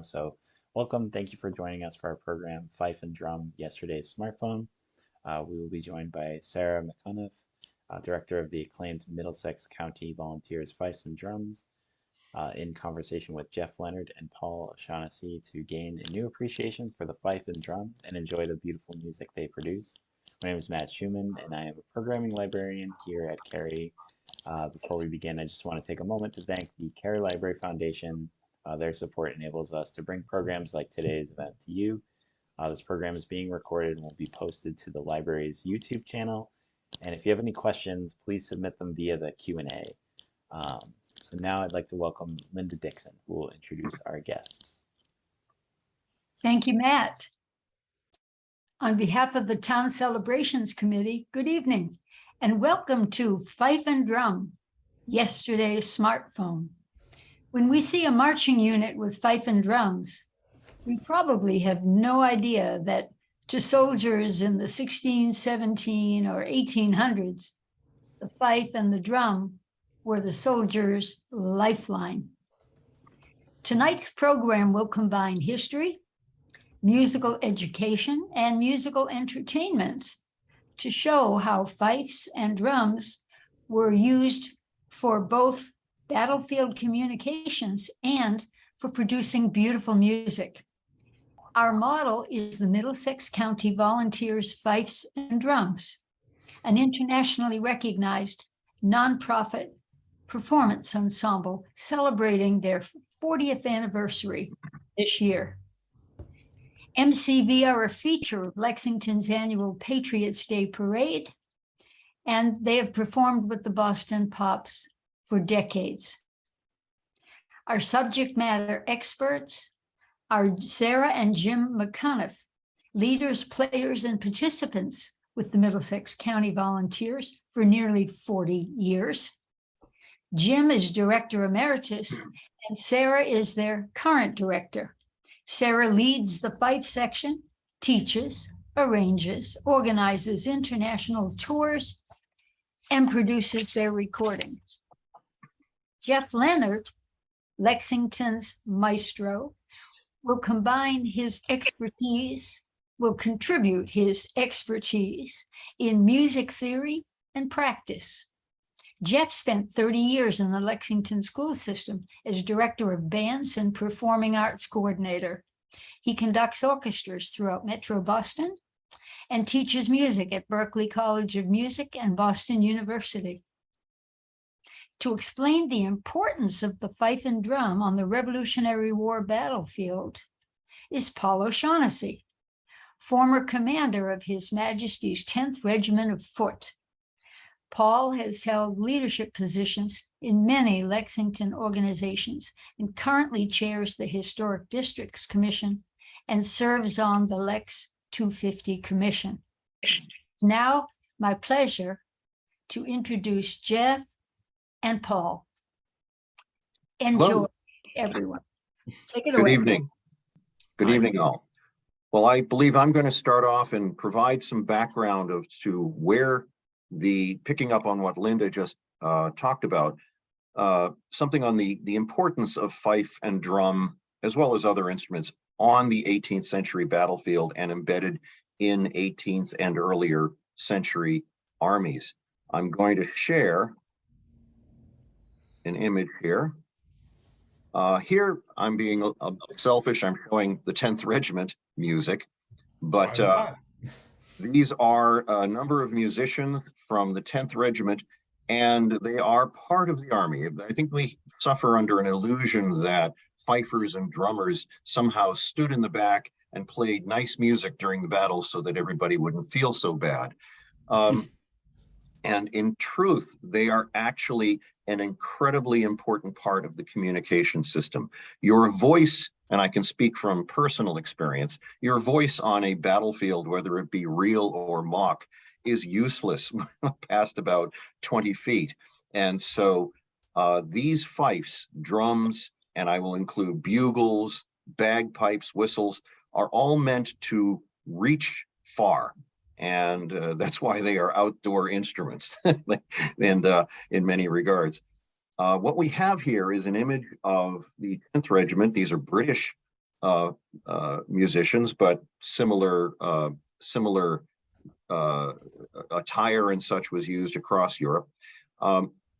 So, welcome. Thank you for joining us for our program, Fife and Drum, Yesterday's Smartphone. We will be joined by Sarah McCuniff, Director of the acclaimed Middlesex County Volunteers Fifes and Drums, in conversation with Jeff Leonard and Paul Shaugnessy to gain a new appreciation for the fife and drum and enjoy the beautiful music they produce. My name is Matt Schumann, and I am a programming librarian here at Cary. Before we begin, I just want to take a moment to thank the Cary Library Foundation. Their support enables us to bring programs like today's event to you. This program is being recorded and will be posted to the library's YouTube channel. And if you have any questions, please submit them via the Q&A. So now I'd like to welcome Linda Dixon, who will introduce our guests. Thank you, Matt. On behalf of the Town Celebrations Committee, good evening, and welcome to Fife and Drum, Yesterday's Smartphone. When we see a marching unit with fife and drums, we probably have no idea that to soldiers in the 16, 17, or 1800s, the fife and the drum were the soldiers' lifeline. Tonight's program will combine history, musical education, and musical entertainment to show how fifes and drums were used for both battlefield communications and for producing beautiful music. Our model is the Middlesex County Volunteers Fifes and Drums, an internationally recognized nonprofit performance ensemble celebrating their 40th anniversary this year. MCV are a feature of Lexington's annual Patriots Day Parade, and they have performed with the Boston Pops for decades. Our subject matter experts are Sarah and Jim McCuniff, leaders, players, and participants with the Middlesex County Volunteers for nearly 40 years. Jim is Director Emeritus, and Sarah is their current director. Sarah leads the Fife section, teaches, arranges, organizes international tours, and produces their recordings. Jeff Leonard, Lexington's Maestro, will contribute his expertise in music theory and practice. Jeff spent 30 years in the Lexington school system as director of bands and performing arts coordinator. He conducts orchestras throughout Metro Boston and teaches music at Berklee College of Music and Boston University. To explain the importance of the fife and drum on the Revolutionary War battlefield is Paul O'Shaughnessy, former commander of His Majesty's 10th Regiment of Foot. Paul has held leadership positions in many Lexington organizations and currently chairs the Historic Districts Commission and serves on the Lex 250 Commission. Now, my pleasure to introduce Jeff and Paul. Enjoy, Hello. Everyone. Take it Good away. evening. Good evening, all. Well, I believe I'm going to start off and provide some background as to where picking up on what Linda just talked about, something on the importance of fife and drum, as well as other instruments on the 18th century battlefield and embedded in 18th and earlier century armies. I'm going to share an image here. Here, I'm being a bit selfish. I'm showing the 10th Regiment music, but these are a number of musicians from the 10th Regiment, and they are part of the Army. I think we suffer under an illusion that fifers and drummers somehow stood in the back and played nice music during the battle so that everybody wouldn't feel so bad. And in truth, they are actually an incredibly important part of the communication system. Your voice, and I can speak from personal experience, your voice on a battlefield, whether it be real or mock, is useless past about 20 feet. And so these fifes, drums, and I will include bugles, bagpipes, whistles, are all meant to reach far. And that's why they are outdoor instruments and in many regards. What we have here is an image of the 10th Regiment. These are British musicians, but similar attire and such was used across Europe.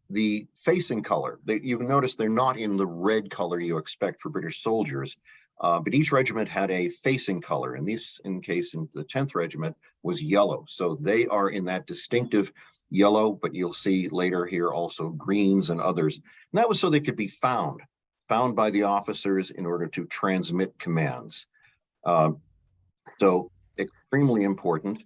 The facing color, you can notice they're not in the red color you expect for British soldiers, but each regiment had a facing color. And this, in the 10th Regiment, was yellow. So they are in that distinctive yellow, but you'll see later here also greens and others. And that was so they could be found by the officers in order to transmit commands. So extremely important.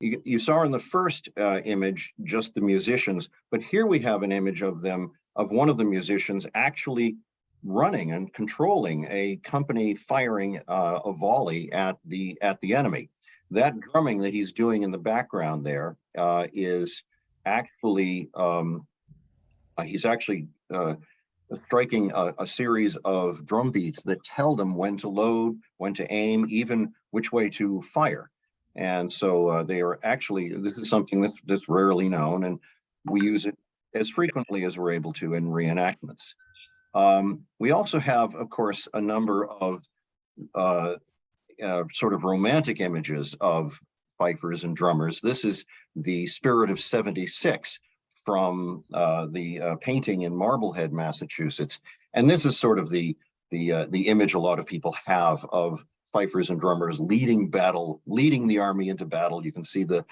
You saw in the first image just the musicians, but here we have an image of one of the musicians actually running and controlling a company firing a volley at the enemy. That drumming that he's doing in the background there is actually he's actually striking a series of drum beats that tell them when to load, when to aim, even which way to fire. And so they are actually, this is something that's rarely known, and we use it as frequently as we're able to in reenactments. We also have, of course, a number of sort of romantic images of fifers and drummers. This is the Spirit of 76 from the painting in Marblehead, Massachusetts. And this is sort of the image a lot of people have of fifers and drummers leading the army into battle. You can see the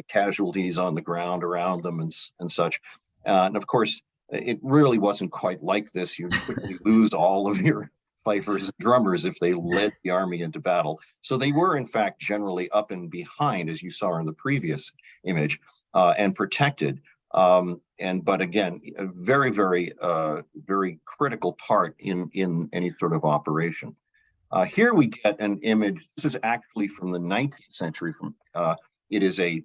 casualties on the ground around them and such. And of course, it really wasn't quite like this. You'd quickly lose all of your fifers and drummers if they led the army into battle. So they were, in fact, generally up and behind, as you saw in the previous image, and protected. But again, a very, very, very critical part in any sort of operation. Here we get an image. This is actually from the 19th century. It is a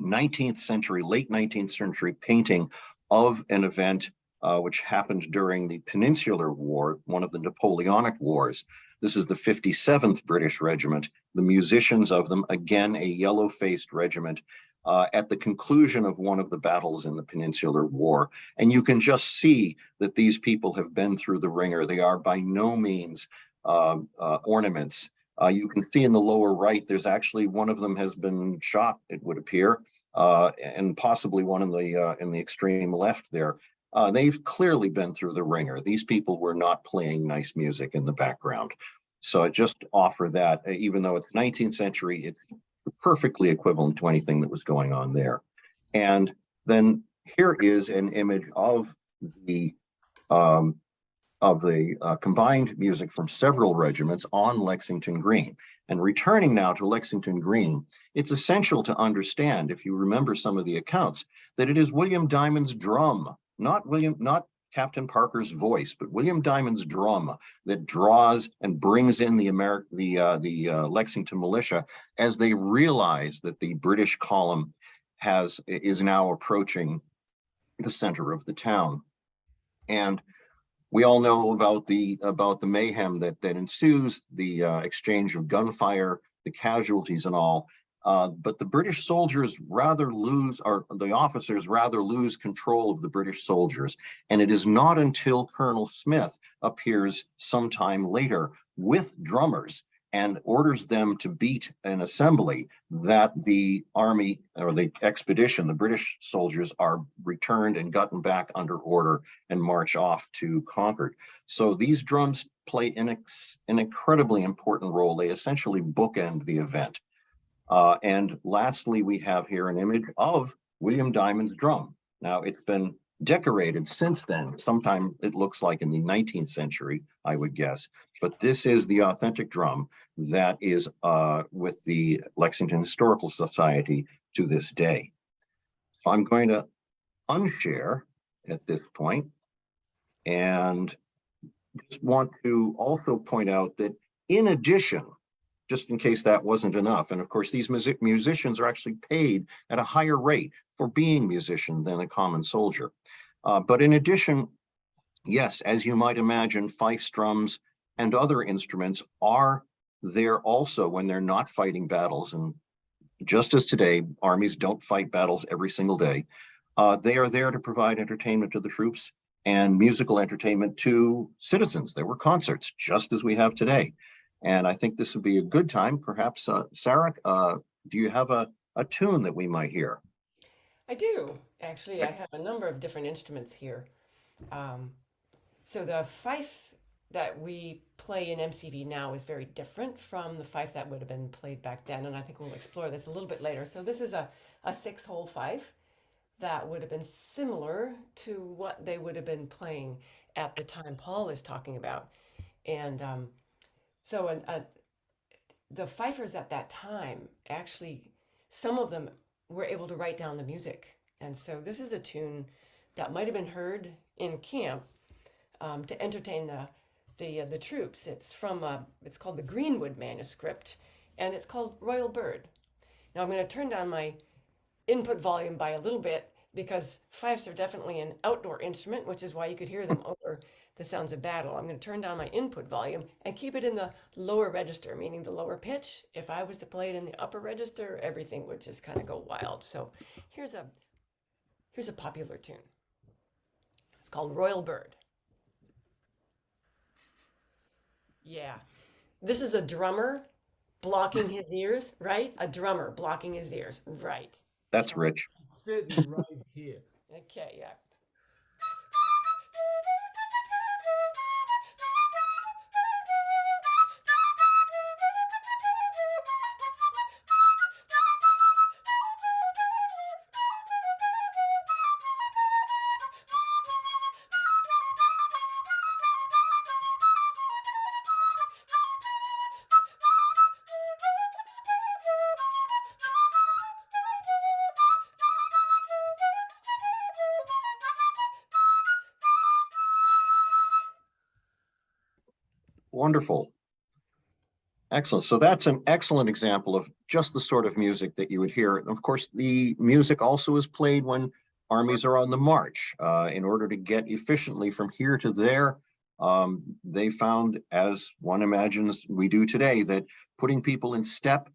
19th century, late 19th century painting of an event which happened during the Peninsular War, one of the Napoleonic Wars. This is the 57th British Regiment. The musicians of them, again, a yellow-faced regiment, at the conclusion of one of the battles in the Peninsular War. And you can just see that these people have been through the ringer. They are by no means ornaments. You can see in the lower right, there's actually one of them has been shot, it would appear, and possibly one in the extreme left there. They've clearly been through the ringer. These people were not playing nice music in the background. So I just offer that, even though it's 19th century, it's perfectly equivalent to anything that was going on there. And then here is an image of the combined music from several regiments on Lexington Green. And returning now to Lexington Green, it's essential to understand, if you remember some of the accounts, that it is William Diamond's drum, not Captain Parker's voice, but William Diamond's drum that draws and brings in the Lexington militia as they realize that the British column is now approaching the center of the town. And we all know about the mayhem that ensues, the exchange of gunfire, the casualties and all. But the British soldiers the officers rather lose control of the British soldiers. And it is not until Colonel Smith appears sometime later with drummers and orders them to beat an assembly that the army or the expedition, the British soldiers, are returned and gotten back under order and march off to Concord. So these drums play an incredibly important role. They essentially bookend the event. And lastly, we have here an image of William Diamond's drum. Now, it's been decorated since then. Sometime it looks like in the 19th century, I would guess. But this is the authentic drum that is with the Lexington Historical Society to this day. So I'm going to unshare at this point, and just want to also point out that in addition, just in case that wasn't enough, and of course these musicians are actually paid at a higher rate for being musicians than a common soldier. But in addition, yes, as you might imagine, fifes, drums, and other instruments are there also when they're not fighting battles. And just as today, armies don't fight battles every single day. They are there to provide entertainment to the troops and musical entertainment to citizens. There were concerts, just as we have today. And I think this would be a good time. Perhaps, Sarah, do you have a tune that we might hear? I do. Actually, I have a number of different instruments here. Um, so the fife that we play in MCV now is very different from the fife that would have been played back then, and I think we'll explore this a little bit later. So this is a 6-hole fife that would have been similar to what they would have been playing at the time Paul is talking about. And the fifers at that time, actually, some of them were able to write down the music. And so this is a tune that might have been heard in camp to entertain the troops. It's called the Greenwood manuscript, and it's called Royal Bird. Now I'm going to turn down my input volume by a little bit because fifes are definitely an outdoor instrument, which is why you could hear them over the sounds of battle. I'm going to turn down my input volume and keep it in the lower register, meaning the lower pitch. If I was to play it in the upper register, everything would just kind of go wild. So here's a popular tune. It's called Royal Bird. Yeah. This is a drummer blocking his ears, right? A drummer blocking his ears, right. That's rich. Sitting right here. Okay, yeah. Wonderful. Excellent. So that's an excellent example of just the sort of music that you would hear. And of course, the music also is played when armies are on the march. In order to get efficiently from here to there, they found, as one imagines we do today, that putting people in step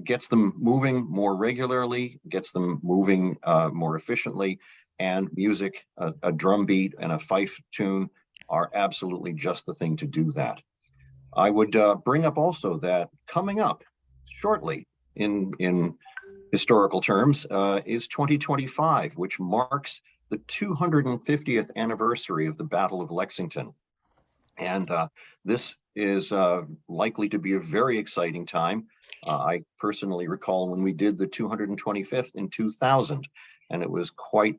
gets them moving more regularly, gets them moving more efficiently, and music, a drum beat and a fife tune are absolutely just the thing to do that. I would bring up also that coming up shortly in historical terms is 2025, which marks the 250th anniversary of the Battle of Lexington. And this is likely to be a very exciting time. I personally recall when we did the 225th in 2000, and it was quite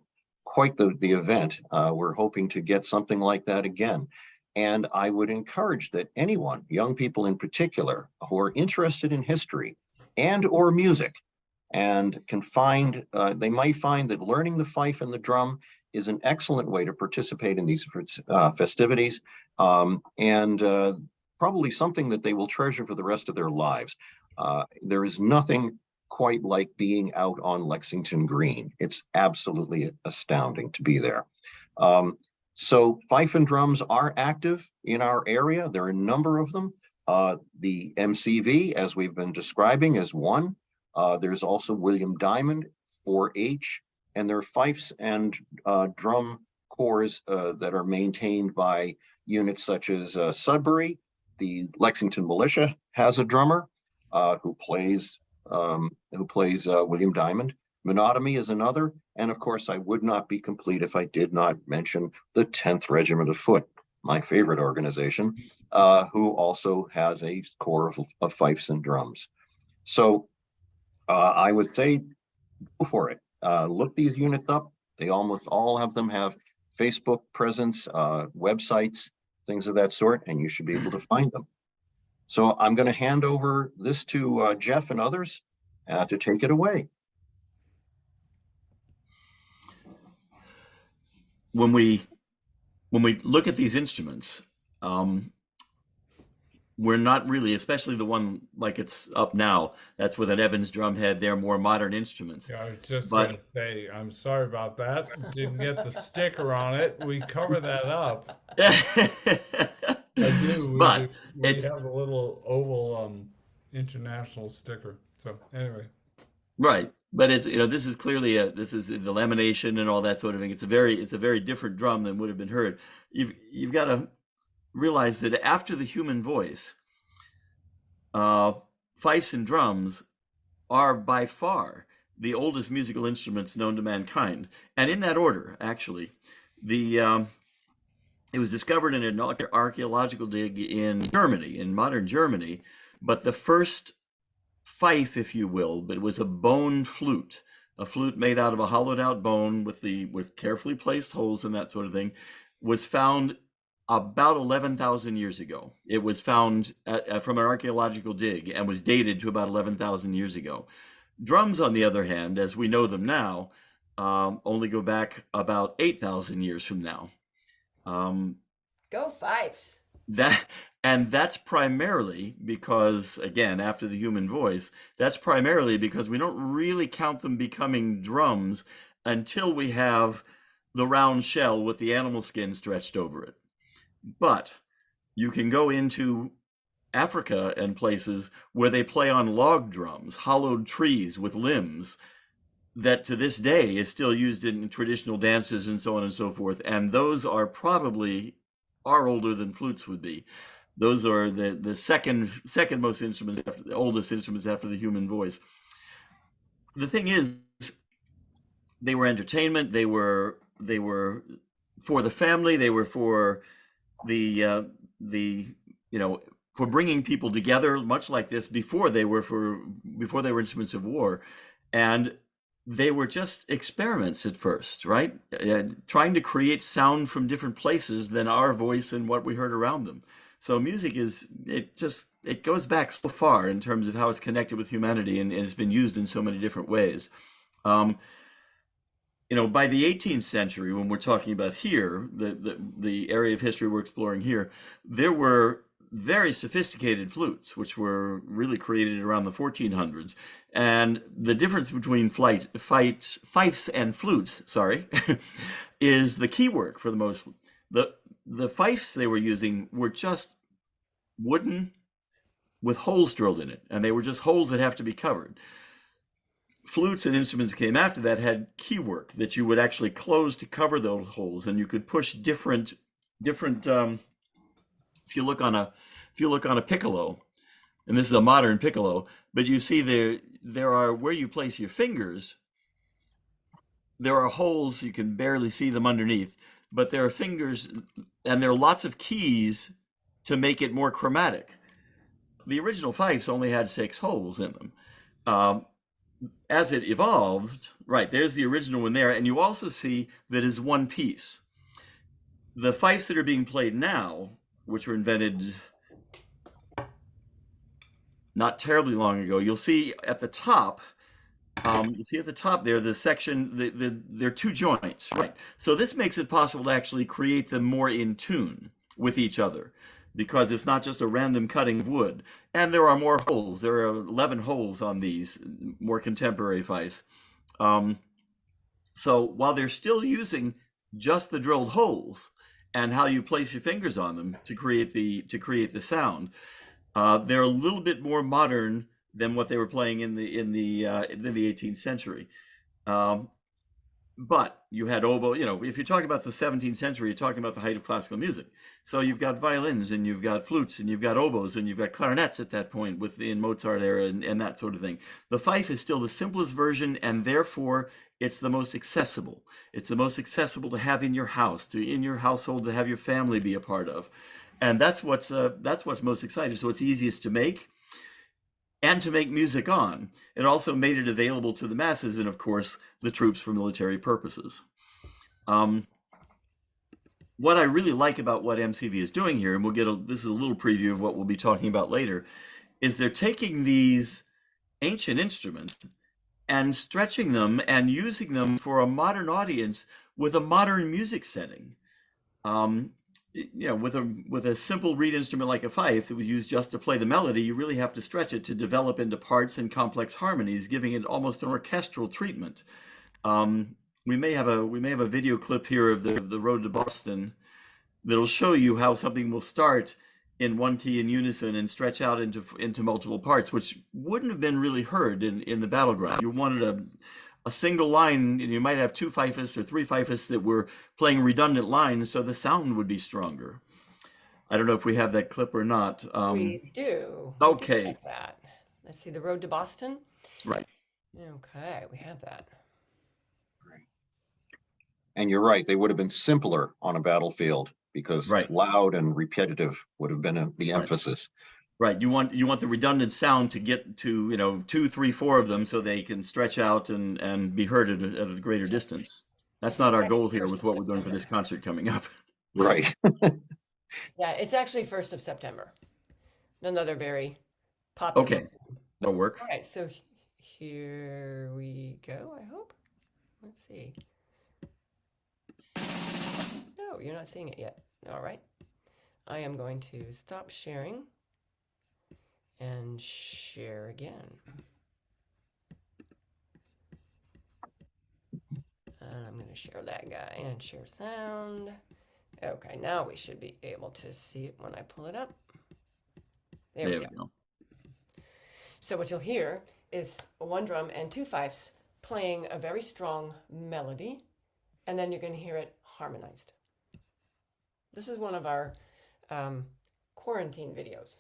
the event. We're hoping to get something like that again. And I would encourage that anyone, young people in particular, who are interested in history and or music and can find, they might find that learning the fife and the drum is an excellent way to participate in these festivities, and probably something that they will treasure for the rest of their lives. There is nothing quite like being out on Lexington Green. It's absolutely astounding to be there. So fife and drums are active in our area. There are a number of them. The MCV, as we've been describing, is one. There's also William Diamond, 4-H, and there are fifes and drum corps that are maintained by units such as Sudbury. The Lexington Militia has a drummer who plays William Diamond. Monotony is another. And of course, I would not be complete if I did not mention the 10th Regiment of Foot, my favorite organization, who also has a corps of fifes and drums. So I would say, go for it. Look these units up. They almost all of them have Facebook presence, websites, things of that sort, and you should be able to find them. So I'm going to hand over this to Jeff and others to take it away. When we look at these instruments, we're not really, especially the one like it's up now, that's with an Evans drum head. They're more modern instruments. Yeah, I was just going to say, I'm sorry about that. Didn't get the sticker on it. We cover that up. I do. We have a little oval international sticker. So anyway. Right. But it's, this is clearly this is the lamination and all that sort of thing. It's a very different drum than would have been heard. You've got to realize that after the human voice, fifes and drums are by far the oldest musical instruments known to mankind. And in that order, actually, it was discovered in an archaeological dig in Germany, in modern Germany, but the first fife, if you will, but it was a bone flute, a flute made out of a hollowed out bone with carefully placed holes and that sort of thing, was found about 11,000 years ago. It was found from an archaeological dig and was dated to about 11,000 years ago. Drums, on the other hand, as we know them now, only go back about 8,000 years from now. Go Fifes. That's primarily because, again, after the human voice, that's primarily because we don't really count them becoming drums until we have the round shell with the animal skin stretched over it. But you can go into Africa and places where they play on log drums, hollowed trees with limbs, that to this day is still used in traditional dances and so on and so forth. And those are probably older than flutes would be. Those are the second most instruments, after the oldest instruments after the human voice. The thing is, they were entertainment. They were for the family. They were for for bringing people together, much like this, before they were instruments of war. And they were just experiments at first, right? Trying to create sound from different places than our voice and what we heard around them. So music it goes back so far in terms of how it's connected with humanity, and it's been used in so many different ways. By the 18th century, when we're talking about here, the area of history we're exploring here, there were very sophisticated flutes, which were really created around the 1400s. And the difference between fifes and flutes, is the keywork for the most. The fifes they were using were just wooden with holes drilled in it, and they were just holes that have to be covered. Flutes and instruments came after that had keywork that you would actually close to cover those holes, and you could push different. If you look on a piccolo, and this is a modern piccolo, but you see there are, where you place your fingers, there are holes, you can barely see them underneath, but there are fingers, and there are lots of keys to make it more chromatic. The original fifes only had 6 holes in them. As it evolved, right, there's the original one there, and you also see that is one piece. The fifes that are being played now, which were invented not terribly long ago, you'll see at the top, there, the section, there are 2 joints, right? So this makes it possible to actually create them more in tune with each other, because it's not just a random cutting of wood. And there are more holes. There are 11 holes on these more contemporary fifes. So while they're still using just the drilled holes and how you place your fingers on them to create the sound, they're a little bit more modern than what they were playing in the 18th century. But you had oboe. If you're talking about the 17th century, you're talking about the height of classical music. So you've got violins, and you've got flutes, and you've got oboes, and you've got clarinets at that point in Mozart era and that sort of thing. The fife is still the simplest version, and therefore it's the most accessible. It's the most accessible to have in your house, in your household, to have your family be a part of. And that's what's most exciting. So it's easiest to make and to make music on. It also made it available to the masses and, of course, the troops for military purposes. What I really like about what MCV is doing here, and this is a little preview of what we'll be talking about later, is they're taking these ancient instruments and stretching them and using them for a modern audience with a modern music setting. With a simple reed instrument like a fife that was used just to play the melody, you really have to stretch it to develop into parts and complex harmonies, giving it almost an orchestral treatment. We may have a video clip here of the road to Boston that'll show you how something will start in one key in unison and stretch out into multiple parts, which wouldn't have been really heard in the battleground. You wanted a single line, and you might have two fifes or three fifes that were playing redundant lines, so the sound would be stronger. I don't know if we have that clip or not. We do. Okay. Have that. Let's see, the Road to Boston. Right. Okay, we have that. And you're right, they would have been simpler on a battlefield because Right. loud and repetitive would have been the emphasis. Right. You want the redundant sound to get to 2, 3, 4 of them so they can stretch out and be heard at a greater distance. That's not our goal here with what we're doing for this concert coming up. Right. Yeah, it's actually 1st of September. Another very popular. Okay, that'll work. All right, so here we go, I hope. Let's see. No, you're not seeing it yet. All right. I am going to stop sharing and share again. And I'm going to share that guy and share sound. Okay, now we should be able to see it when I pull it up. There we go. So what you'll hear is one drum and two fifes playing a very strong melody, and then you're going to hear it harmonized. This is one of our quarantine videos.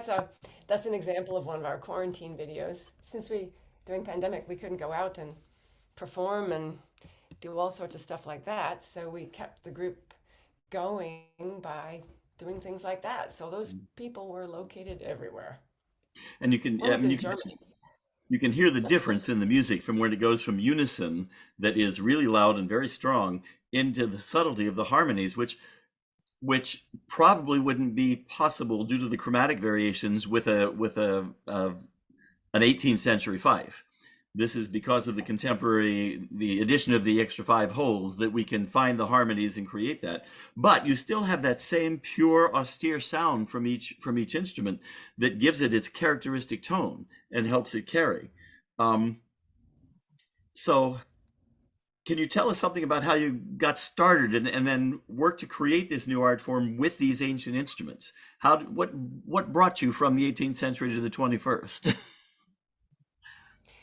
So that's an example of one of our quarantine videos. Since during pandemic, we couldn't go out and perform and do all sorts of stuff like that. So we kept the group going by doing things like that. So those people were located everywhere. And you can, I mean, you can hear the difference in the music from when it goes from unison that is really loud and very strong into the subtlety of the harmonies, which probably wouldn't be possible due to the chromatic variations with an 18th century fife. This is because of the addition of the extra 5 holes that we can find the harmonies and create that. But you still have that same pure, austere sound from each instrument that gives it its characteristic tone and helps it carry. So can you tell us something about how you got started and then worked to create this new art form with these ancient instruments? What brought you from the 18th century to the 21st?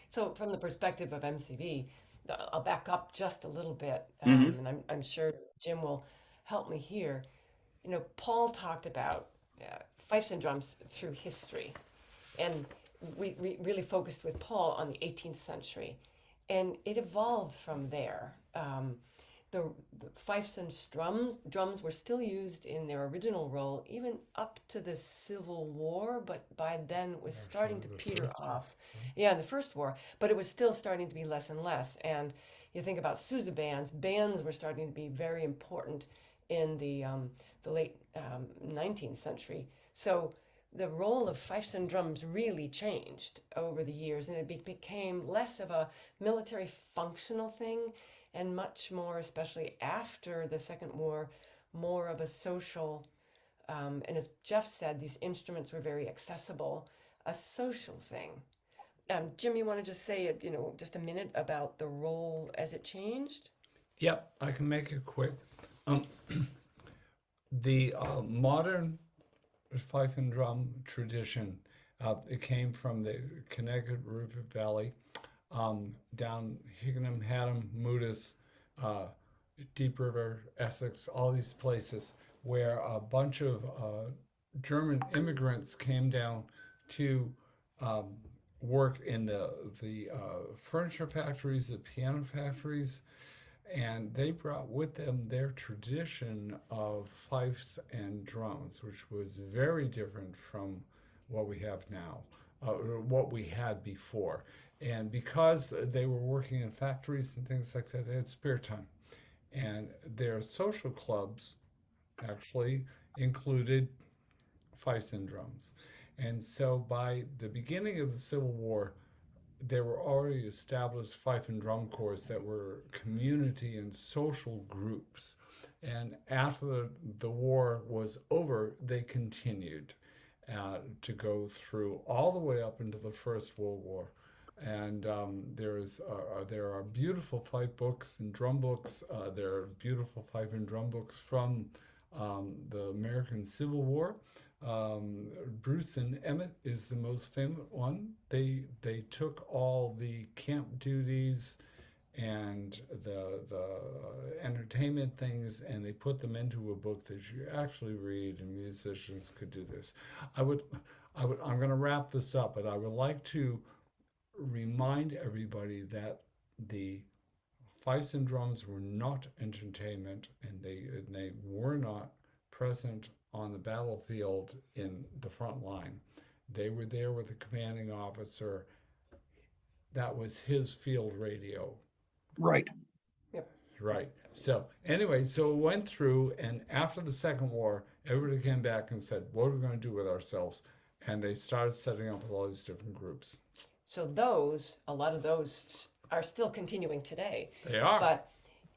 So from the perspective of MCV, I'll back up just a little bit, and I'm sure Jim will help me here. You know, Paul talked about fifes and drums through history, and we really focused with Paul on the 18th century, and it evolved from there. The fifes and drums were still used in their original role even up to the Civil War, but by then it was starting to peter off. Yeah, in the First War, but it was still starting to be less and less. And you think about Sousa bands were starting to be very important in the late 19th century. So the role of fifes and drums really changed over the years, and it became less of a military functional thing and much more, especially after the Second War, more of a social, and as Jeff said, these instruments were very accessible. a social thing. Jim, you want to just say, just a minute about the role as it changed? Yep, I can make it quick. Um, the modern fife and drum tradition, it came from the Connecticut River Valley, down Higginham, Haddam, Moodus, Deep River, Essex, all these places where a bunch of German immigrants came down to work in the furniture factories, the piano factories, and they brought with them their tradition of fifes and drums, which was very different from what we have now, or what we had before. And because they were working in factories and things like that, they had spare time. And their social clubs actually included fifes and drums. And so by the beginning of the Civil War, there were already established fife and drum corps that were community and social groups. And after the war was over, they continued to go through all the way up into the First World War. And there are beautiful fife books and drum books. There are beautiful fife and drum books from the American Civil War. Bruce and Emmett is the most famous one. They took all the camp duties and the entertainment things, and they put them into a book that you actually read, and musicians could do this. I'm going to wrap this up, but I would like to remind everybody that the fifes and drums were not entertainment, and they were not present on the battlefield in the front line. They were there with the commanding officer. That was his field radio. Right. Yep. Right. So anyway, so it went through, and after the Second War, everybody came back and said, what are we going to do with ourselves? And they started setting up all these different groups. So a lot of those are still continuing today. They are. But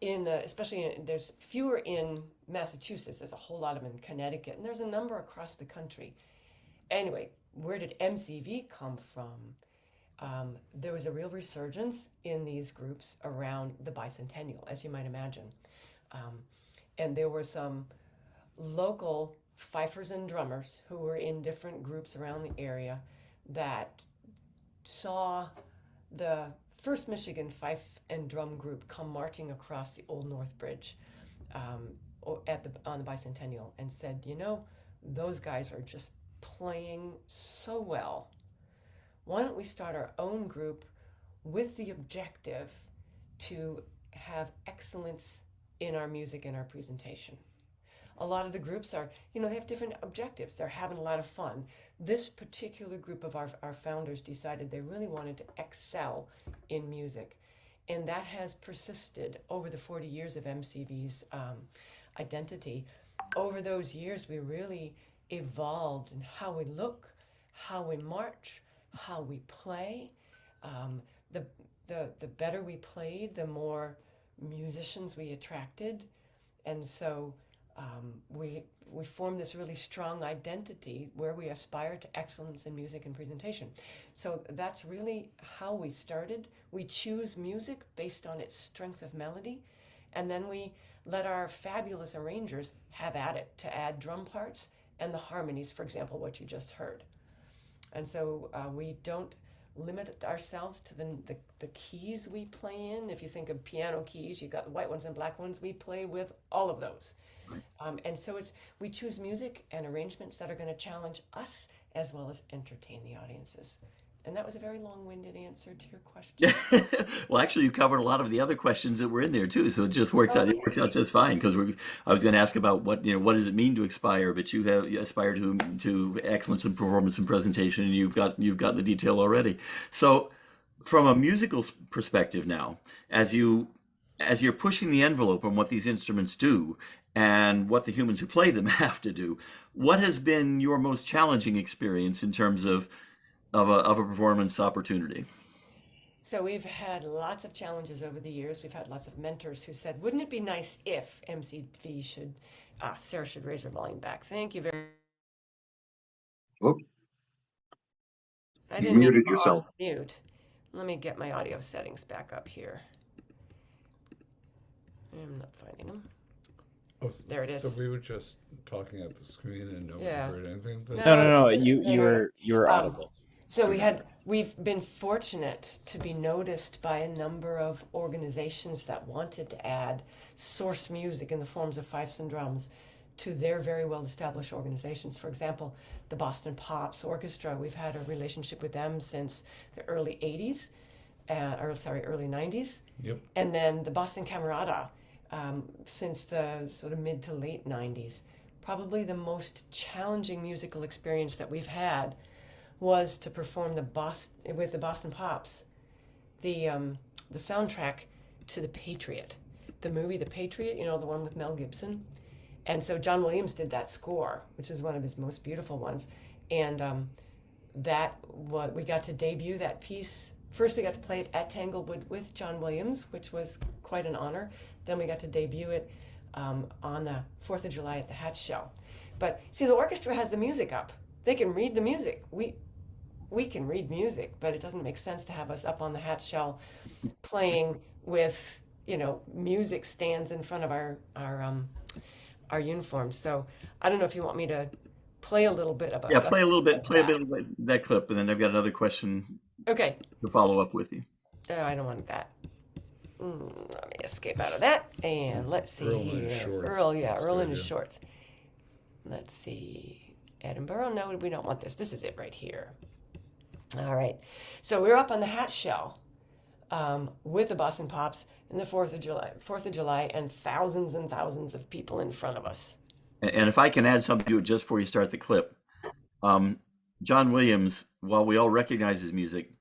there's fewer in Massachusetts. There's a whole lot of them in Connecticut, and there's a number across the country. Anyway, where did MCV come from? There was a real resurgence in these groups around the Bicentennial, as you might imagine. And there were some local fifers and drummers who were in different groups around the area that saw the first Michigan Fife and Drum group come marching across the Old North Bridge on the Bicentennial, and said, those guys are just playing so well. Why don't we start our own group with the objective to have excellence in our music and our presentation? A lot of the groups are, they have different objectives. They're having a lot of fun. This particular group of our founders decided they really wanted to excel in music. And that has persisted over the 40 years of MCV's identity. Over those years, we really evolved in how we look, how we march, how we play. The better we played, the more musicians we attracted. And so we formed this really strong identity where we aspire to excellence in music and presentation. So that's really how we started. We choose music based on its strength of melody, and then we let our fabulous arrangers have at it to add drum parts and the harmonies, for example, what you just heard. And so we don't limit ourselves to the keys we play in. If you think of piano keys, you've got the white ones and black ones. We play with all of those. And so we choose music and arrangements that are going to challenge us as well as entertain the audiences. And that was a very long-winded answer to your question. Well, actually, you covered a lot of the other questions that were in there too, so it just works out. It works out just fine, because I was going to ask about what does it mean to aspire, but you aspire to excellence in performance and presentation, and you've got the detail already. So, from a musical perspective now, as you're pushing the envelope on what these instruments do and what the humans who play them have to do, what has been your most challenging experience in terms of a performance opportunity? So we've had lots of challenges over the years. We've had lots of mentors who said, wouldn't it be nice if MCV should, Sarah should raise her volume back. Thank you very Whoop. I You didn't mean muted to yourself. mute. Let me get my audio settings back up here. I'm not finding them. Oh, There it is. So we were just talking at the screen and nobody Yeah. heard anything. No, No. no, You were Um, audible. So we've been fortunate to be noticed by a number of organizations that wanted to add source music in the forms of fifes and drums to their very well-established organizations. For example, the Boston Pops Orchestra, we've had a relationship with them since the early 80s, early 90s. Yep. And then the Boston Camerata since the sort of mid to late 90s. Probably the most challenging musical experience that we've had was to perform with the Boston Pops, the soundtrack to The Patriot, the movie The Patriot, the one with Mel Gibson. And so John Williams did that score, which is one of his most beautiful ones. And we got to debut that piece. First, we got to play it at Tanglewood with John Williams, which was quite an honor. Then we got to debut it on the 4th of July at the Hatch Show. But see, the orchestra has the music up. They can read the music. We can read music, but it doesn't make sense to have us up on the Hatch Shell playing with, music stands in front of our uniforms. So I don't know if you want me to play a little bit about Yeah, play a that. bit of that clip, and then I've got another question Okay. to follow up with you. I don't want that. Let me escape out of that. And let's see Earl in his here. shorts. Earl in Australia. his shorts. Let's see. Edinburgh. No, we don't want this. This is it right here. All right. So we're up on the Hatch Shell with the Boston Pops in the 4th of July, and thousands of people in front of us. And if I can add something to it just before you start the clip, John Williams, while we all recognize his music,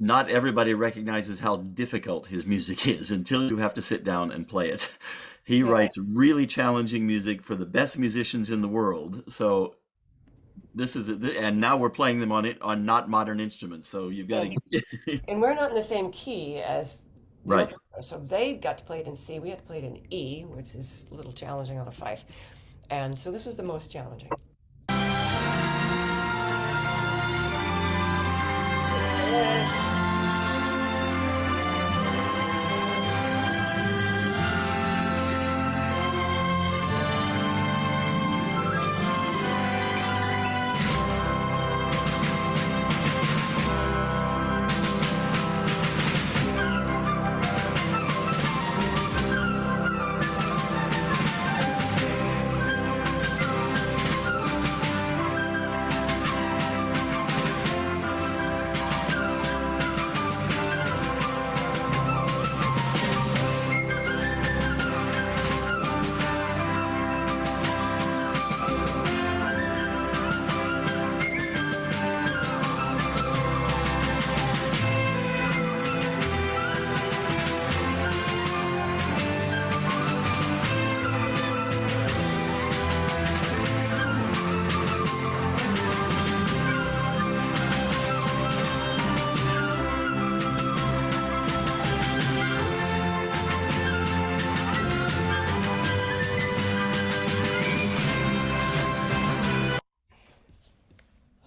not everybody recognizes how difficult his music is until you have to sit down and play it. He writes really challenging music for the best musicians in the world. So and now we're playing them on not modern instruments. So you've got to. And we're not in the same key as the Right. orchestra. So they got to play it in C. We had to play it in E, which is a little challenging on a fife. And so this was the most challenging.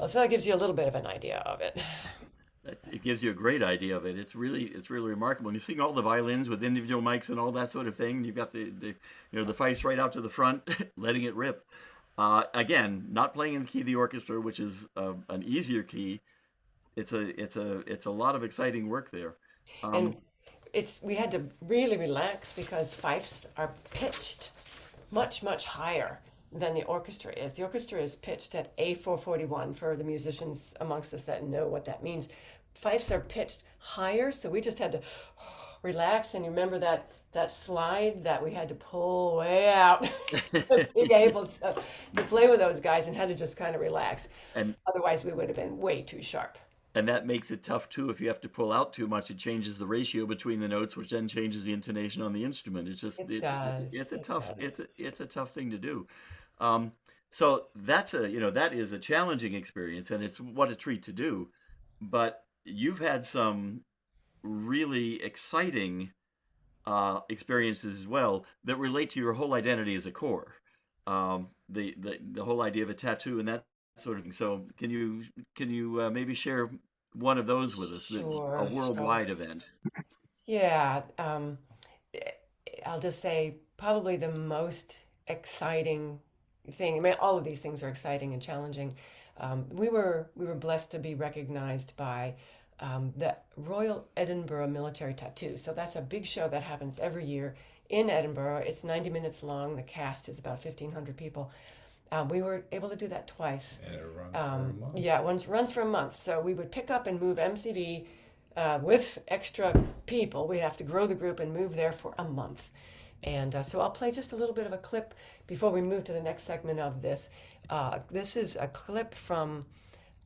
So that gives you a little bit of an idea of it. It gives you a great idea of it. It's really remarkable. And you're seeing all the violins with individual mics and all that sort of thing. You've got the fifes right out to the front, letting it rip. Again, not playing in the key of the orchestra, which is an easier key. It's a lot of exciting work there. And we had to really relax because fifes are pitched much higher than the orchestra is. The orchestra is pitched at A441 for the musicians amongst us that know what that means. Fifes are pitched higher, so we just had to relax. And you remember that slide that we had to pull way out to be able to play with those guys, and had to just kind of relax. And otherwise we would have been way too sharp. And that makes it tough too. If you have to pull out too much, it changes the ratio between the notes, which then changes the intonation on the instrument. It's a tough thing to do. So that is a challenging experience, and it's what a treat to do. But you've had some really exciting experiences as well that relate to your whole identity as a corps. The whole idea of a tattoo and that sort of thing. So can you maybe share one of those with us? That's a Sure. worldwide event. Yeah. I'll just say probably the most exciting thing. I mean, all of these things are exciting and challenging. We were blessed to be recognized by the Royal Edinburgh Military Tattoo. So that's a big show that happens every year in Edinburgh. It's 90 minutes long. The cast is about 1,500 people. We were able to do that twice. And it runs for a month. Yeah, it runs for a month. So we would pick up and move MCV with extra people. We'd have to grow the group and move there for a month. And so I'll play just a little bit of a clip before we move to the next segment of this. This is a clip from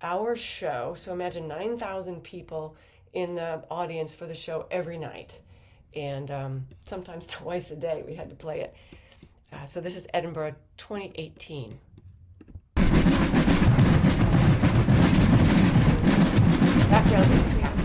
our show. So imagine 9,000 people in the audience for the show every night. And sometimes twice a day we had to play it. So this is Edinburgh 2018. Background music, yes.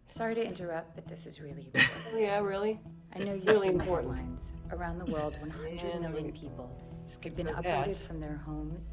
Sorry to interrupt, but this is really important. Yeah, really? I know you've Really seen the important. headlines. Around the world, 100 million people have been those uprooted ads. from their homes.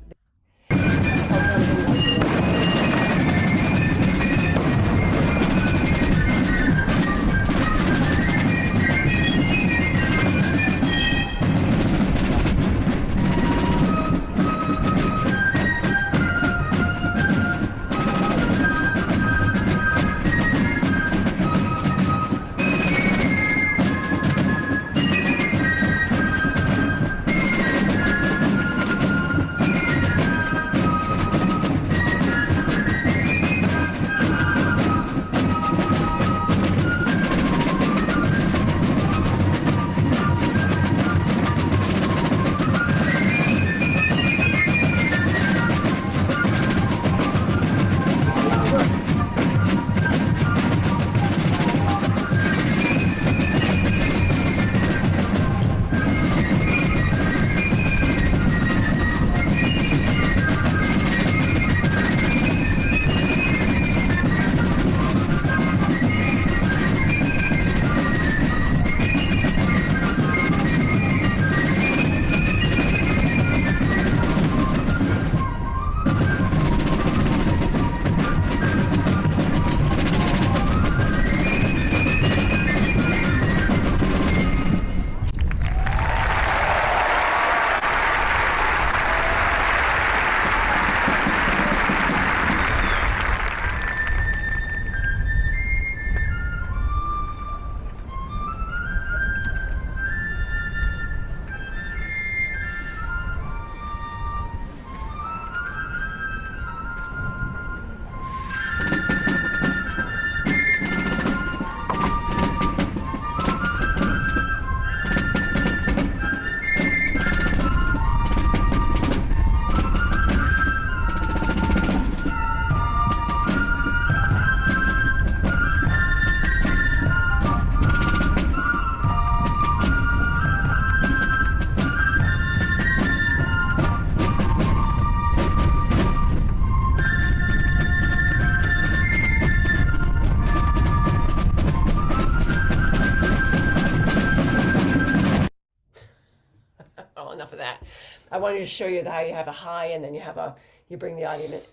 I wanted to show you how you have a high and then you bring the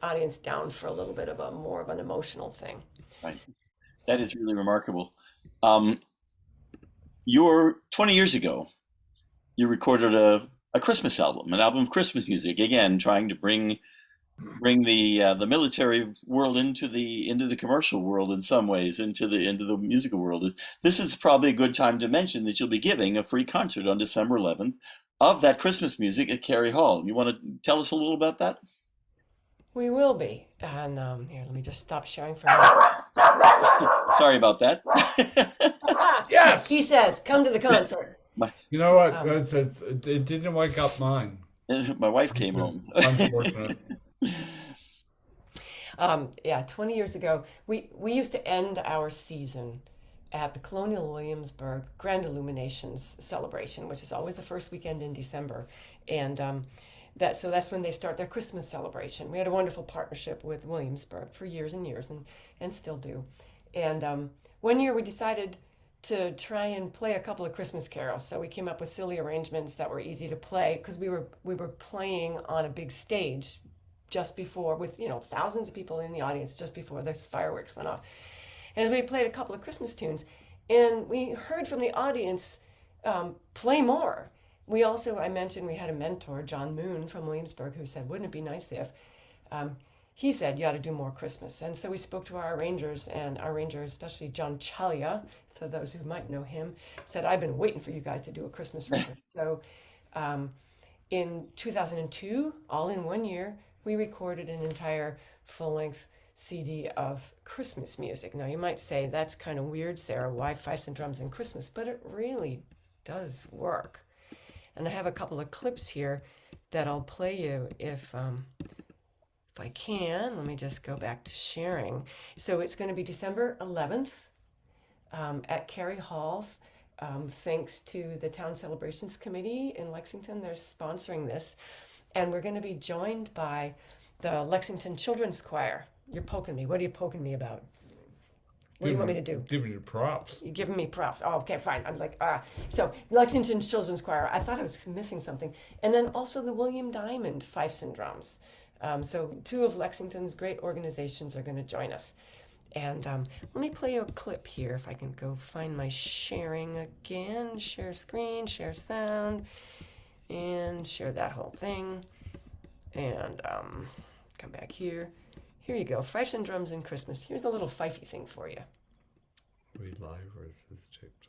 audience down for a little bit of more of an emotional thing. Right. That is really remarkable. You're 20 years ago, you recorded a Christmas album, an album of Christmas music, again, trying to bring the military world into the commercial world in some ways, into the musical world. This is probably a good time to mention that you'll be giving a free concert on December 11th of that Christmas music at Cary Hall. You want to tell us a little about that? We will be. And here, let me just stop sharing for a minute. Sorry about that. Yes. He says, come to the concert. You know what? Um, It didn't wake up mine. My wife came home. It's unfortunate. Yeah, 20 years ago, we used to end our season at the Colonial Williamsburg Grand Illuminations celebration, which is always the first weekend in December. And that's when they start their Christmas celebration. We had a wonderful partnership with Williamsburg for years and years, and still do. And one year we decided to try and play a couple of Christmas carols. So we came up with silly arrangements that were easy to play because we were playing on a big stage just before, with thousands of people in the audience just before the fireworks went off. And we played a couple of Christmas tunes, and we heard from the audience, play more. I mentioned we had a mentor, John Moon from Williamsburg, who said, wouldn't it be nice if, he said, you ought to do more Christmas. And so we spoke to our arrangers, and our arranger, especially John Chalia, for those who might know him, said, I've been waiting for you guys to do a Christmas record. So in 2002, all in 1 year, we recorded an entire full-length CD of Christmas music. Now you might say, that's kind of weird, Sarah, why Fifes and Drums and Christmas? But it really does work. And I have a couple of clips here that I'll play you if I can. Let me just go back to sharing. So it's going to be December 11th at Cary Hall. Thanks to the Town Celebrations Committee in Lexington, they're sponsoring this. And we're going to be joined by the Lexington Children's Choir. You're poking me. What are you poking me about? What do you want me to do? Giving you props. You're giving me props. Oh, okay, fine. I'm like, So Lexington Children's Choir. I thought I was missing something. And then also the William Diamond Fifes and Drums. So two of Lexington's great organizations are going to join us. And let me play you a clip here if I can go find my sharing again. Share screen, share sound, and share that whole thing. And come back here. Here you go. Fifes and Drums and Christmas. Here's a little fifey thing for you. Are we live or is this taped?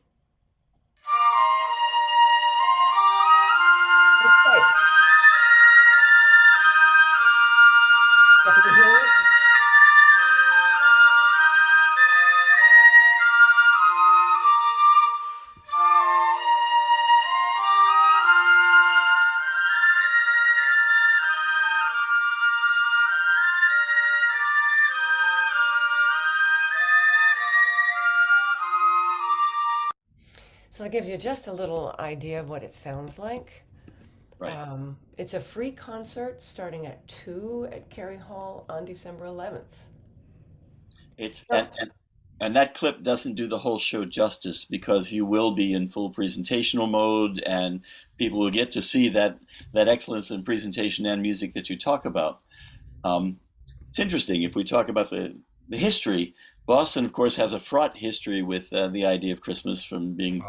Okay. Can you hear it? So that gives you just a little idea of what it sounds like. Right. It's a free concert starting at 2 at Cary Hall on December 11th. It's and that clip doesn't do the whole show justice because you will be in full presentational mode and people will get to see that excellence in presentation and music that you talk about. It's interesting if we talk about the history. Boston, of course, has a fraught history with the idea of Christmas from being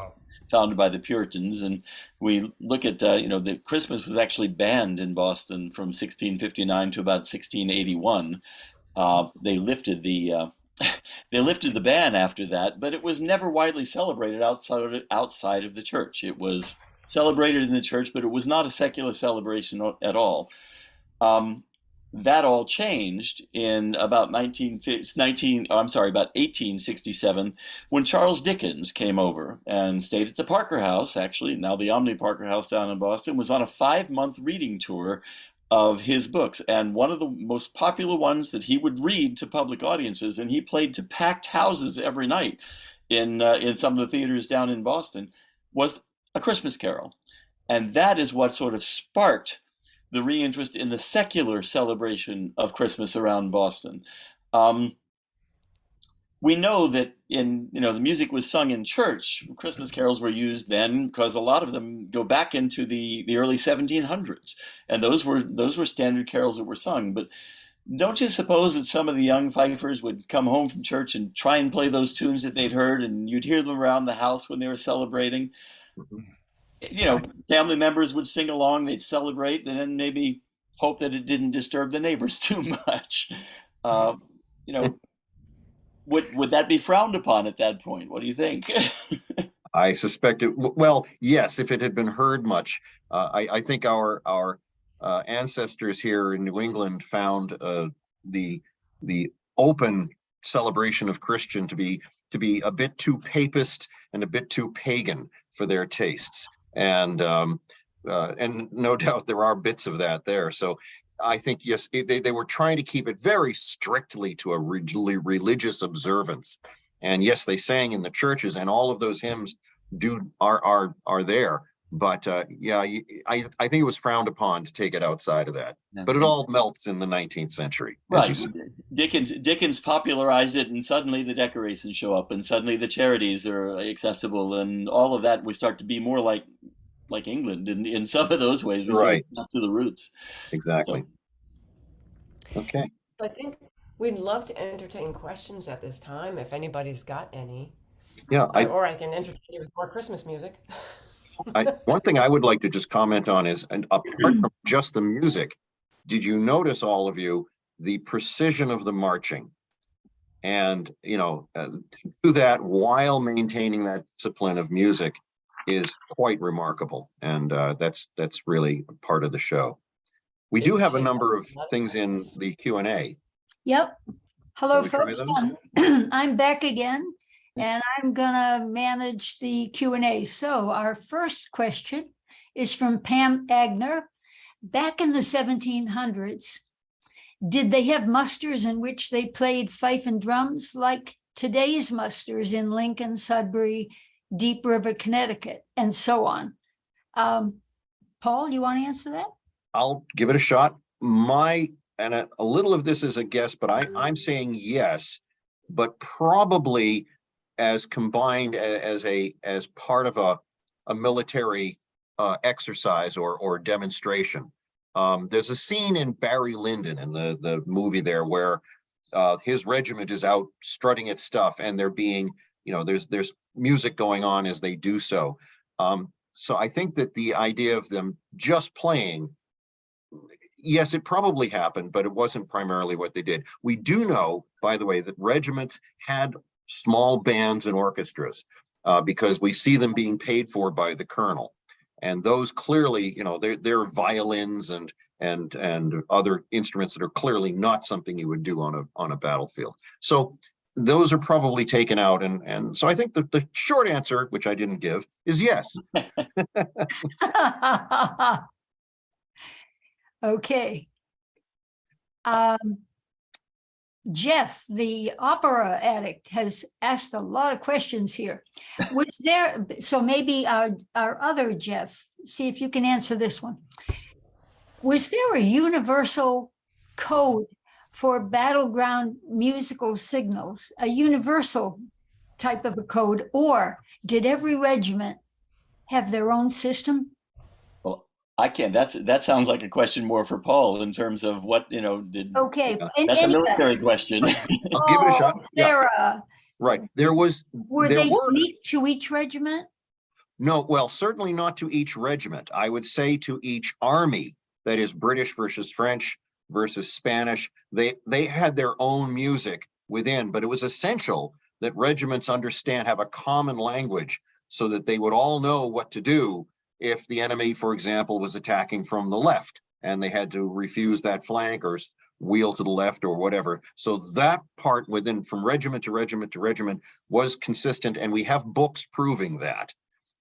founded by the Puritans, and we look at the Christmas was actually banned in Boston from 1659 to about 1681. They lifted the ban after that, but it was never widely celebrated outside of the church. It was celebrated in the church, but it was not a secular celebration at all. That all changed in about 1867 when Charles Dickens came over and stayed at the Parker House, actually, now the Omni Parker House down in Boston, was on a 5-month reading tour of his books. And one of the most popular ones that he would read to public audiences, and he played to packed houses every night in some of the theaters down in Boston, was A Christmas Carol. And that is what sort of sparked the reinterest in the secular celebration of Christmas around Boston. We know that the music was sung in church. Christmas carols were used then because a lot of them go back into the early 1700s, and those were standard carols that were sung. But don't you suppose that some of the young fifers would come home from church and try and play those tunes that they'd heard, and you'd hear them around the house when they were celebrating? Family members would sing along, they'd celebrate, and then maybe hope that it didn't disturb the neighbors too much. Would that be frowned upon at that point? What do you think? I suspect it. Well, yes, if it had been heard much. I think our ancestors here in New England found the open celebration of Christian to be a bit too papist and a bit too pagan for their tastes, and no doubt there are bits of that there. So I think, yes, they were trying to keep it very strictly to a religious observance. And yes, they sang in the churches, and all of those hymns are there. But yeah, I think it was frowned upon to take it outside of that. But it all melts in the 19th century. Right. Dickens popularized it, and suddenly the decorations show up, and suddenly the charities are accessible, and all of that we start to be more like England in some of those ways. We Right. sort of up to the roots. Exactly. So. Okay. I think we'd love to entertain questions at this time if anybody's got any. Yeah. Or I can entertain you with more Christmas music. One thing I would like to just comment on is, and apart from just the music, did you notice, all of you, the precision of the marching? And, to do that while maintaining that discipline of music is quite remarkable. And that's really part of the show. We do have a number of things in the Q&A. Yep. Hello, Shall we try folks. I'm back again, and I'm gonna manage the Q&A. So our first question is from Pam Agner. Back in the 1700s, did they have musters in which they played fife and drums like today's musters in Lincoln, Sudbury, Deep River, Connecticut, and so on? Paul, you want to answer that? I'll give it a shot. And a little of this is a guess, but I'm saying yes, but probably as combined as part of a military exercise or demonstration. There's a scene in Barry Lyndon in the movie there where his regiment is out strutting its stuff, and they're being, there's music going on as they do so. So I think that the idea of them just playing, yes, it probably happened, but it wasn't primarily what they did. We do know, by the way, that regiments had small bands and orchestras because we see them being paid for by the colonel. And those clearly, they're violins and other instruments that are clearly not something you would do on a battlefield. So those are probably taken out. And so I think that the short answer, which I didn't give, is yes. Okay. Jeff, the opera addict, has asked a lot of questions here. Was there, so maybe our other Jeff, see if you can answer this one. Was there a universal code for battleground musical signals, a universal type of a code, or did every regiment have their own system? I can't. That sounds like a question more for Paul in terms of what did. Okay, that's a military question. I'll give it a shot. Sarah, Right. Were they unique to each regiment? No, well, certainly not to each regiment. I would say to each army, that is British versus French versus Spanish. They had their own music within, but it was essential that regiments have a common language so that they would all know what to do if the enemy, for example, was attacking from the left and they had to refuse that flank or wheel to the left or whatever. So that part from regiment to regiment to regiment was consistent, and we have books proving that.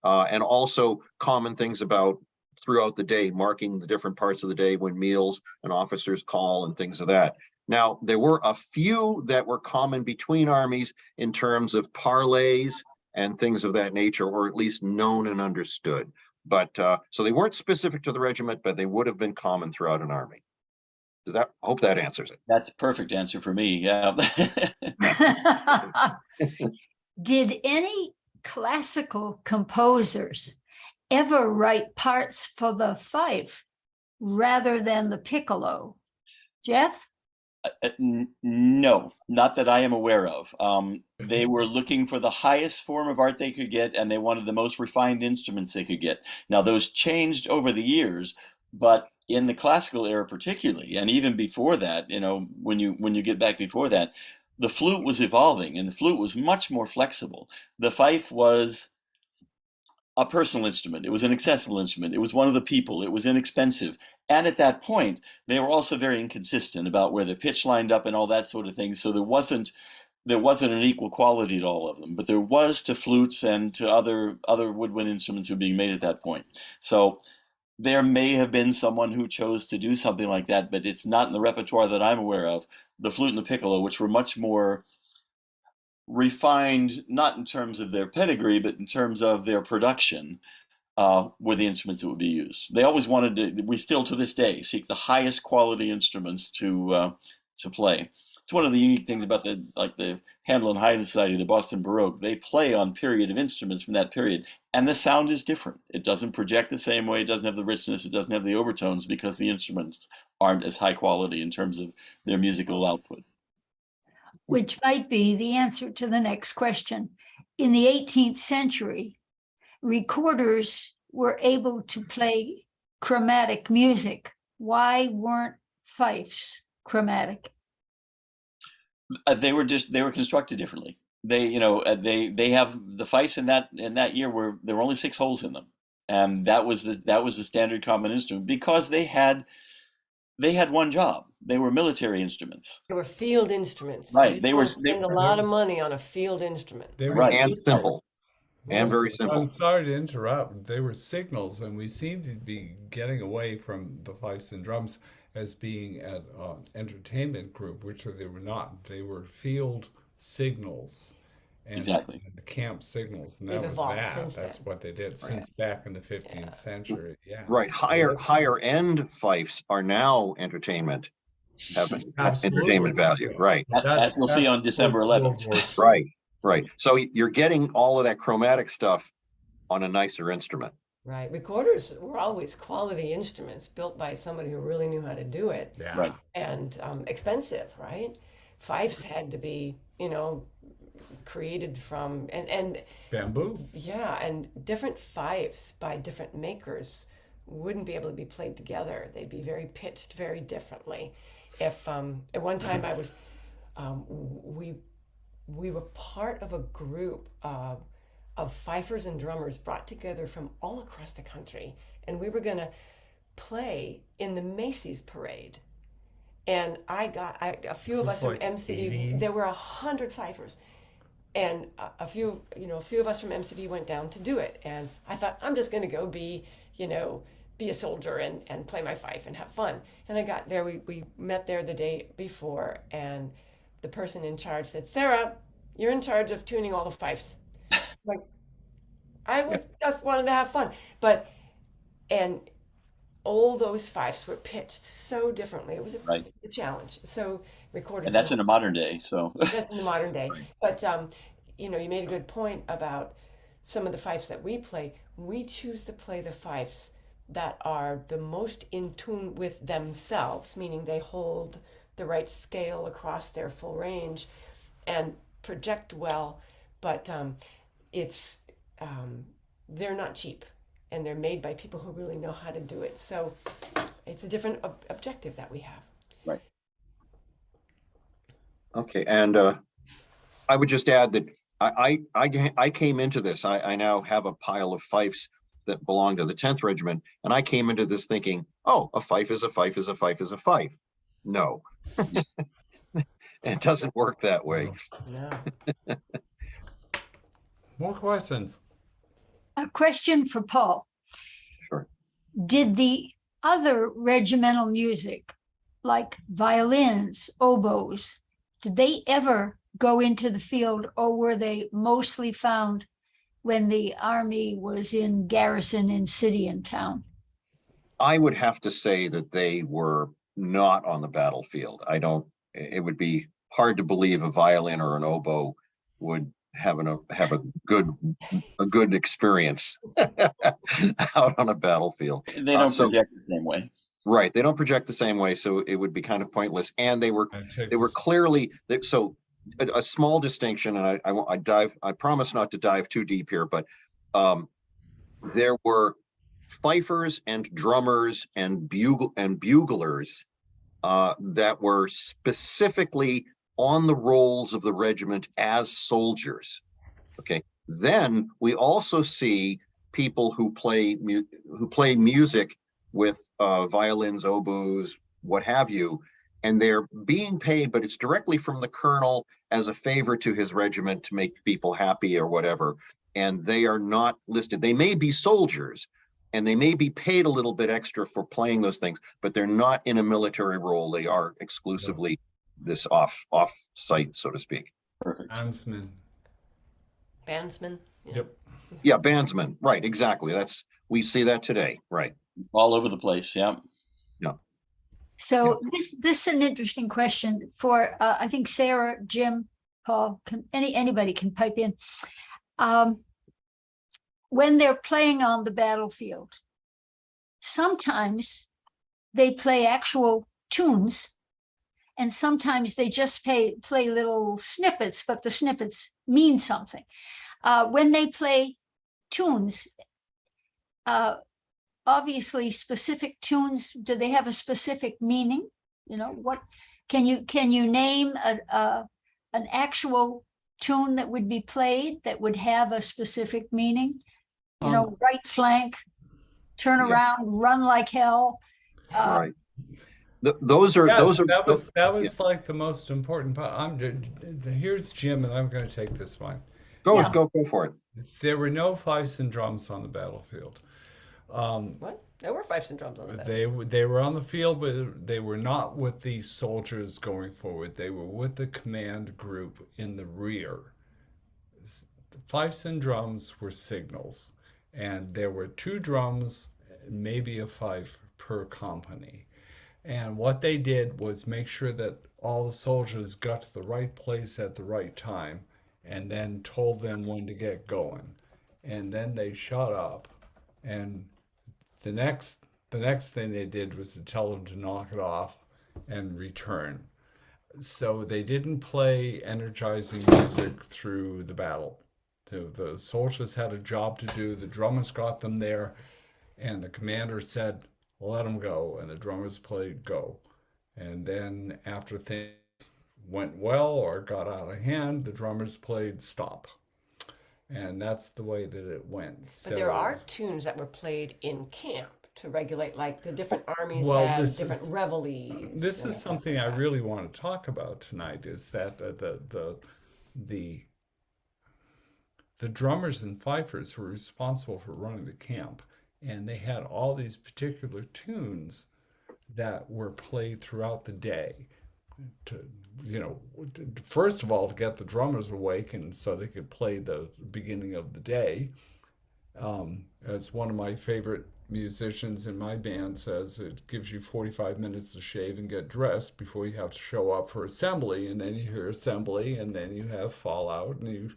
And also common things about throughout the day, marking the different parts of the day when meals and officers call and things of that. Now, there were a few that were common between armies in terms of parlays and things of that nature, or at least known and understood. But so they weren't specific to the regiment, but they would have been common throughout an army. I hope that answers it. That's a perfect answer for me. Yeah. Did any classical composers ever write parts for the fife rather than the piccolo? Jeff? No, not that I am aware of. They were looking for the highest form of art they could get, and they wanted the most refined instruments they could get. Now, those changed over the years, but in the classical era particularly, and even before that, when you get back before that, the flute was evolving, and the flute was much more flexible. The fife was a personal instrument. It was an accessible instrument. It was one of the people. It was inexpensive. And at that point, they were also very inconsistent about where the pitch lined up and all that sort of thing. So there wasn't an equal quality to all of them, but there was to flutes and to other woodwind instruments who were being made at that point. So there may have been someone who chose to do something like that, but it's not in the repertoire that I'm aware of. The flute and the piccolo, which were much more refined, not in terms of their pedigree, but in terms of their production, were the instruments that would be used. They always wanted to, we still to this day seek the highest quality instruments to play. It's one of the unique things about the Handel and Haydn Society, the Boston Baroque. They play on period of instruments from that period, and the sound is different. It doesn't project the same way. It doesn't have the richness. It doesn't have the overtones because the instruments aren't as high quality in terms of their musical output. Which might be the answer to the next question. In the 18th century, recorders were able to play chromatic music. Why weren't fifes chromatic? They were constructed differently. They have the fifes in that year there were only 6 holes in them, and that was the standard common instrument because they had one job. They were military instruments. They were field instruments. Right. You They don't were spend a lot of money on a field instrument. They were Right. And simple, and very I'm simple. sorry to interrupt. They were signals, and we seem to be getting away from the fifes and drums as being an entertainment group, which they were not. They were field signals and Exactly. camp signals, and They've that was evolved that. since That's then. what they did since back in the 15th century. Yeah. Right, higher end fifes are now entertainment, have Absolutely. entertainment value, right, As you'll see on December 11th. right. So you're getting all of that chromatic stuff on a nicer instrument. Right. Recorders were always quality instruments built by somebody who really knew how to do it. Yeah. Right. And expensive, right? Fifes had to be, created from and Bamboo. yeah, and different fifes by different makers wouldn't be able to be played together. They'd be very pitched very differently. If at one time I was, we were part of a group of fifers and drummers brought together from all across the country, and we were going to play in the Macy's parade. And a few of us from like MCD, 80? there were 100 fifers, and a few of us from MCD went down to do it. And I thought, I'm just going to go be a soldier and play my fife and have fun. And I got there, we met there the day before, and the person in charge said, Sarah, you're in charge of tuning all the fifes. Like, I was just wanted to have fun, and all those fifes were pitched so differently. It was a challenge. So recorders. And that's in a modern day. So that's in the modern day. But you made a good point about some of the fifes that we play. We choose to play the fifes that are the most in tune with themselves, meaning they hold the right scale across their full range and project well, but they're not cheap, and they're made by people who really know how to do it. So it's a different objective that we have. right. Okay, and I would just add that I came into this, I now have a pile of fifes that belong to the 10th Regiment, and I came into this thinking, oh, a fife is a fife is a fife is a fife. No. It doesn't work that way. No. More questions. A question for Paul. Sure. Did the other regimental music, like violins, oboes, did they ever go into the field, or were they mostly found when the army was in garrison in city and town? I would have to say that they were not on the battlefield. It would be hard to believe a violin or an oboe would have a good experience out on a battlefield. They don't project the same way. Right. They don't project the same way, so it would be kind of pointless. And they were clearly, so a small distinction, and I promise not to dive too deep here, but there were fifers and drummers and buglers that were specifically on the rolls of the regiment as soldiers. Okay. Then we also see people who play music with violins, oboes, what have you, and they're being paid, but it's directly from the colonel as a favor to his regiment to make people happy or whatever. And they are not listed. They may be soldiers and they may be paid a little bit extra for playing those things, but they're not in a military role. They are exclusively this off-site, so to speak. Perfect. Bandsman. Bandsman. Yeah. Yep. Yeah, bandsman. Right, exactly. We see that today. Right. All over the place. Yeah. So this is an interesting question for, I think Sarah, Jim, Paul, anybody can pipe in. When they're playing on the battlefield, sometimes they play actual tunes, and sometimes they just play little snippets, but the snippets mean something. When they play tunes, obviously specific tunes, do they have a specific meaning? You know, what can you name an actual tune that would be played that would have a specific meaning? You know, right flank, turn around, run like hell. Right. Those are that was like the most important part. Here's Jim, and I'm going to take this one. Go for it. There were no fifes and drums on the battlefield. What? There were fifes and drums on the battlefield. They were on the field, but they were not with the soldiers going forward. They were with the command group in the rear. The fifes and drums were signals, and there were 2 drums, maybe a fife per company. And what they did was make sure that all the soldiers got to the right place at the right time, and then told them when to get going. And then they shut up, and the next thing they did was to tell them to knock it off and return. So they didn't play energizing music through the battle. So the soldiers had a job to do. The drummers got them there, and the commander said, let them go, and the drummers played go. And then after things went well or got out of hand, the drummers played stop. And that's the way that it went. But there are tunes that were played in camp to regulate, like the different armies had different reveilles. This is something I really want to talk about tonight, is that the drummers and fifers were responsible for running the camp, and they had all these particular tunes that were played throughout the day to, first of all, to get the drummers awake and so they could play the beginning of the day. As one of my favorite musicians in my band says, it gives you 45 minutes to shave and get dressed before you have to show up for assembly, and then you hear assembly, and then you have fallout, and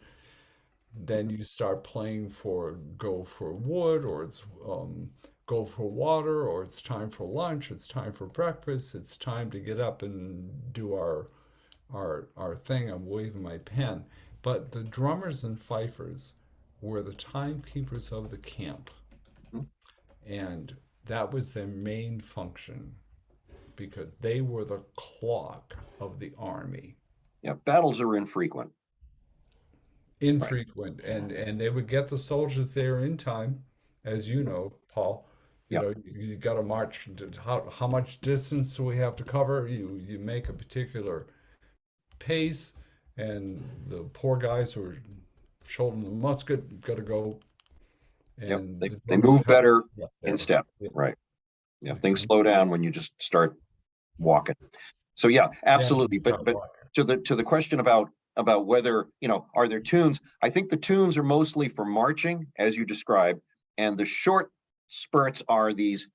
then you start playing for go for wood, or it's go for water, or it's time for lunch, it's time for breakfast, it's time to get up and do our thing. I'm waving my pen. But the drummers and fifers were the timekeepers of the camp. And that was their main function, because they were the clock of the army. Yeah, battles are infrequent. Infrequent, right. And they would get the soldiers there in time, as you know, Paul. You got to march. How much distance do we have to cover? You make a particular pace, and the poor guys who are holding the musket got to go. And they move better in step, right? Yeah, things slow down when you just start walking. So yeah, absolutely. But to the question about whether, are there tunes? I think the tunes are mostly for marching, as you described, and the short spurts are these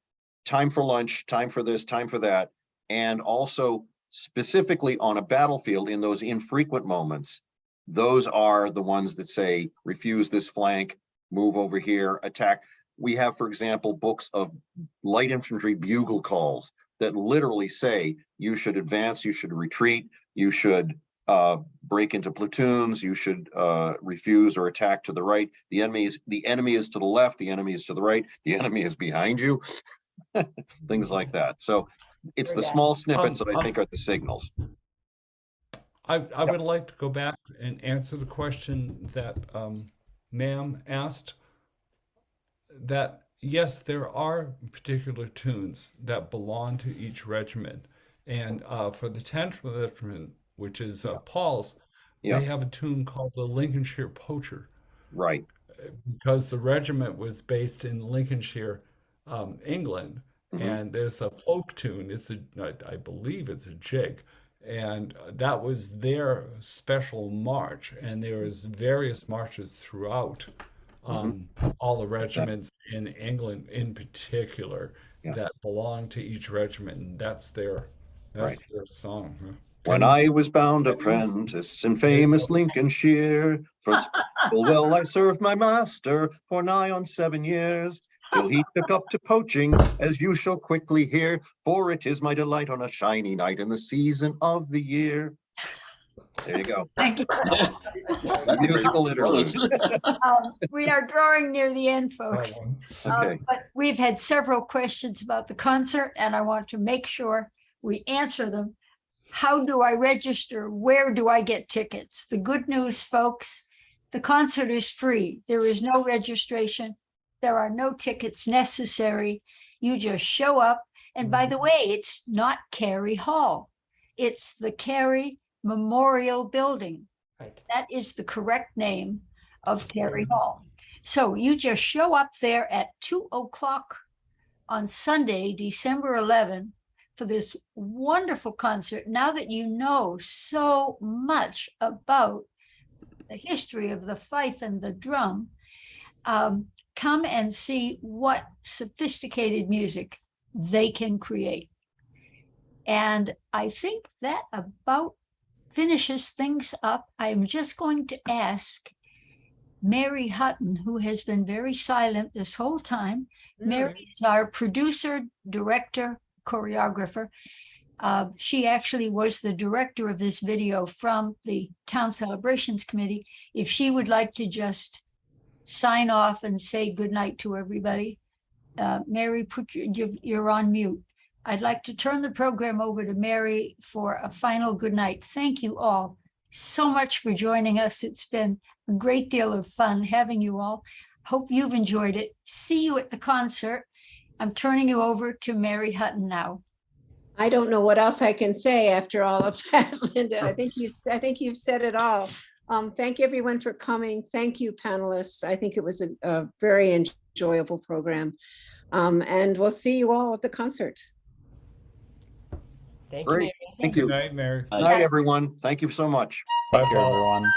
time for lunch, time for this, time for that, and also specifically on a battlefield in those infrequent moments, those are the ones that say, refuse this flank, move over here, attack. We have, for example, books of light infantry bugle calls that literally say you should advance, you should retreat, you should break into platoons, you should refuse or attack to the right. The enemy is to the left, the enemy is to the right, the enemy is behind you. Things like that. So it's the small snippets that I think are the signals. I would like to go back and answer the question that ma'am asked. that yes, there are particular tunes that belong to each regiment. And for the 10th Regiment, which is Paul's, Yeah. they have a tune called the Lincolnshire Poacher, Right. because the regiment was based in Lincolnshire, England, and there's a folk tune. I believe it's a jig, and that was their special march. And there is various marches throughout all the regiments in England, in particular, Yeah. that belong to each regiment, and that's their song. Huh? When I was bound apprentice in famous Lincolnshire, for full well I served my master for nigh on 7 years, till he took up to poaching, as you shall quickly hear, for it is my delight on a shiny night in the season of the year. There you go. Thank you. Musical interlude. We are drawing near the end, folks. Okay. But we've had several questions about the concert, and I want to make sure we answer them. How do I register? Where do I get tickets? The good news, folks, the concert is free. There is no registration. There are no tickets necessary. You just show up. And by the way, it's not Carey Hall. It's the Carey Memorial Building. Right. That is the correct name of Carey Hall. So you just show up there at 2:00 on Sunday, December 11, for this wonderful concert. Now that you know so much about the history of the fife and the drum, come and see what sophisticated music they can create. And I think that about finishes things up. I'm just going to ask Mary Hutton, who has been very silent this whole time. Mary is our producer, director, choreographer. She actually was the director of this video from the Town Celebrations Committee. If she would like to just sign off and say goodnight to everybody. Mary, you're on mute. I'd like to turn the program over to Mary for a final goodnight. Thank you all so much for joining us. It's been a great deal of fun having you all. Hope you've enjoyed it. See you at the concert. I'm turning you over to Mary Hutton now. I don't know what else I can say after all of that, Linda. I think you've said it all. Thank everyone for coming. Thank you, panelists. I think it was a very enjoyable program. And we'll see you all at the concert. Thank Great. you, Mary. Thank you. Good night, Mary. Good night, everyone. Thank you so much. Bye, Thank you, Paul. everyone.